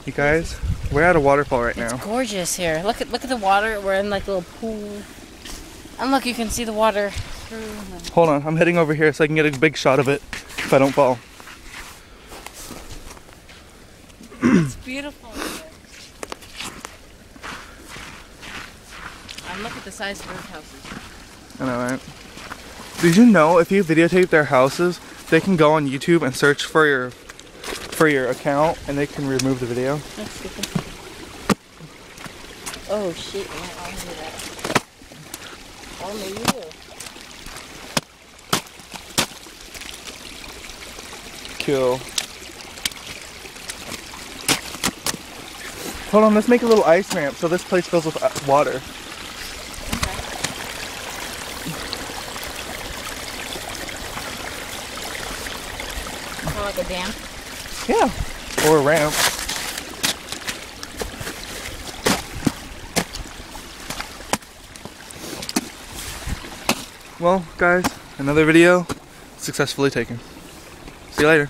You guys, we're at a waterfall right now. It's gorgeous here. Look at the water. We're in like a little pool. And look, you can see the water through. Hold on, I'm heading over here so I can get a big shot of it if I don't fall. It's beautiful here. And look at the size of those houses. I know, right? Did you know if you videotape their houses, they can go on YouTube and search for your account and they can remove the video? That's stupid. Oh shit, I'll do that. Oh, maybe you will. Cool. Hold on, let's make a little ice ramp so this place fills with water. Kind of like a dam? Yeah, or a ramp. Well, guys, another video successfully taken. See you later.